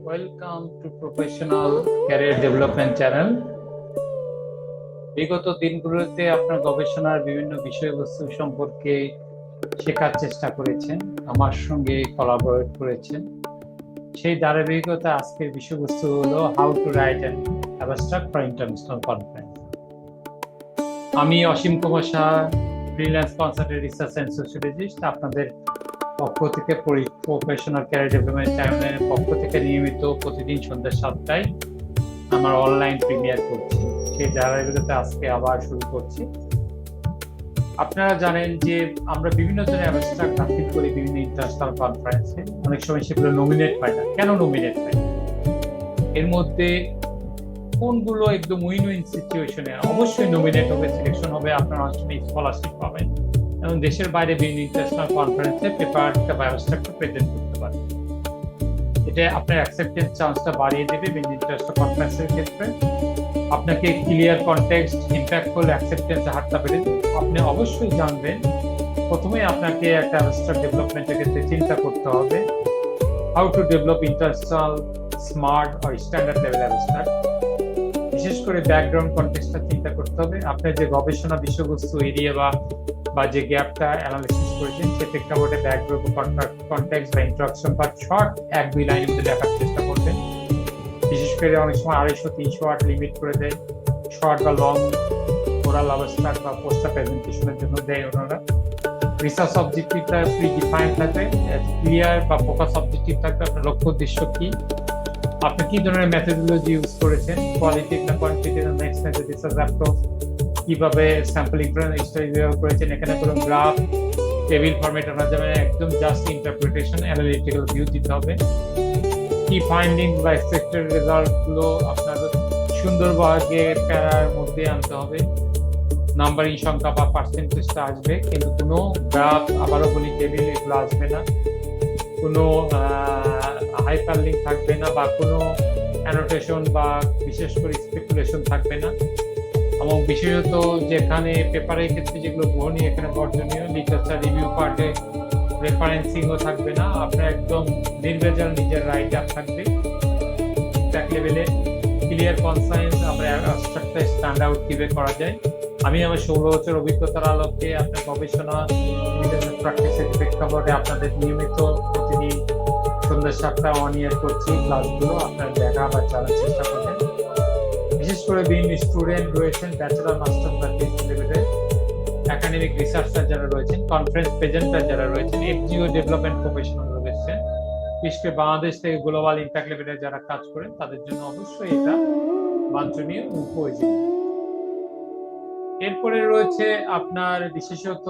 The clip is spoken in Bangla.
Welcome to professional career development channel. বিগত দিনগুলোতে আপনার গবেষণার বিভিন্ন বিষয়বস্তু সম্পর্কে শেখার চেষ্টা করেছেন, আমার সঙ্গে কোলাবোরেট করেছেন। সেই ধারাবাহিকতা আজকের বিষয়বস্তু হলো how to write an abstract for international conference. আমি Asim Kumar Shah, freelance consultant, research and sociologist, আপনাদের পক্ষ থেকে প্রফেশনাল ক্যারিয়ার ডেভেলপমেন্ট চ্যানেলের পক্ষ থেকে নিয়মিত প্রতিদিন সন্ধ্যা 7টায় আমার অনলাইন প্রিমিয়ার করছি। সেই ধারাবাহিকতা আজকে আবার শুরু করছি। আপনারা জানেন যে আমরা বিভিন্ন ধরনের অ্যাবস্ট্রাক্ট দাখিল করি বিভিন্ন ইন্টারন্যাশনাল কনফারেন্সে। অনেক সময় সেগুলো নমিনেট হয় না। কেন নমিনেট হয় না? এর মধ্যে কোনগুলো একদম উইন উইন সিচুয়েশনে অবশ্যই নমিনেট হবে, সিলেকশন হবে, আপনারা অনেক সময় স্কলারশিপ পাবেন এবং দেশের বাইরে বিভিন্ন ইন্টারন্যাশনাল কনফারেন্সে পেপারটা বা অ্যাবস্ট্রাক্টটা প্রেজেন্ট করতে পারেন। এটা আপনার অ্যাকসেপ্টেন্স চান্সটা বাড়িয়ে দেবে বিভিন্ন ইন্টারন্যাশনাল কনফারেন্সের ক্ষেত্রে। আপনাকে ক্লিয়ার কনটেক্সট, ইম্প্যাক্টফুল অ্যাকসেপ্টেন্স হারটা বেড়ে দেবে। আপনি অবশ্যই জানবেন, প্রথমে আপনাকে একটা অ্যাবস্ট্রাক্ট ডেভেলপমেন্টের ক্ষেত্রে চিন্তা করতে হবে how to develop international smart or standard level abstract. বিশেষ করে ব্যাকগ্রাউন্ড কনটেক্সটটা চিন্তা করতে হবে। আপনার যে গবেষণা বিষয়বস্তু এরিয়া বা যে গ্যাপটা অ্যানালিসিস করেছেন সে প্রেক্ষাপটে ব্যাকগ্রাউন্ড কনটেক্সট বা ইন্ট্রোডাকশন বা শর্ট 1-2 লাইনের মধ্যে লেখার চেষ্টা করবেন। বিশেষ করে অনেক সময় 250-300 ওয়ার্ড লিমিট করে দেয় শর্ট বা লং ওরাল অ্যাবস্ট্রাক্ট বা পোস্টার প্রেজেন্টেশনের জন্য দেয় ওনারা। রিসার্চ অবজেক্টিভটা প্রি ডিফাইন থাকবে, ক্লিয়ার বা ফোকাস অবজেক্টিভ থাকবে। আপনার লক্ষ্য উদ্দেশ্য কি, আপনি কি ধরনের মেথডোলজি ইউজ করেছেন, কোয়ালিটিভ না quantitative, next method research approach, কিভাবে স্যাম্পলিং স্টাডি ব্যবহার করেছেন। এখানে কোনো গ্রাফ টেবিল ফরম্যাট আনা যাবে না, একদম জাস্ট ইন্টারপ্রিটেশন অ্যানালিটিক্যাল ভিউ দিতে হবে। কি ফাইন্ডিং বা এক্সপেক্টেড রেজাল্ট গুলো আপনার সুন্দরভাবে প্যারার মধ্যে আনতে হবে। নাম্বারিং সংখ্যা বা পার্সেন্টেজটা আসবে, কিন্তু কোনো গ্রাফ, আবারও বলি টেবিল, এগুলো আসবে না। কোনো হাইপারলিঙ্ক থাকবে না বা কোনো অ্যানোটেশন বা বিশেষ করে স্পেকুলেশন থাকবে না। এবং বিশেষত যেখানে পেপারের ক্ষেত্রে যেগুলো গ্রহণীয় এখানে বর্জনীয়, লিটারেচার রিভিউ পার্টে রেফারেন্সিংও থাকবে না। আপনার একদম নির্ভেজাল নিজের রাইটার থাকবে। ব্যাক লেভেলে ক্লিয়ার কনসাইন্স, আমরা অ্যাবস্ট্রাক্টটা স্ট্যান্ড আউট কিভাবে করা যায়। আমি আমার 16 বছর অভিজ্ঞতার আলোকে আপনার গবেষণা প্র্যাকটিসের প্রেক্ষাপটে আপনাদের নিয়মিত প্রতিদিন সন্ধ্যা 7টা অন ইয়ার করছি ক্লাসগুলো। আপনারা দেখা বা জানার চেষ্টা করবেন। বিশেষ করে বিভিন্ন স্টুডেন্ট রয়েছেন, ব্যাচেলার, মাস্টার বা পিএইচডি লেভেলের, একাডেমিক রিসার্চার যারা রয়েছেন, কনফারেন্স প্রেজেন্টার যারা রয়েছেন, এফজিও ডেভেলপমেন্ট প্রফেশনাল রয়েছেন, বিশেষ করে বাংলাদেশ থেকে গ্লোবাল ইম্প্যাক্ট লেভেলে যারা কাজ করেন তাদের জন্য অবশ্যই এটা বাঞ্ছনীয় ও প্রয়োজনীয়। এরপরে রয়েছে আপনার বিশেষত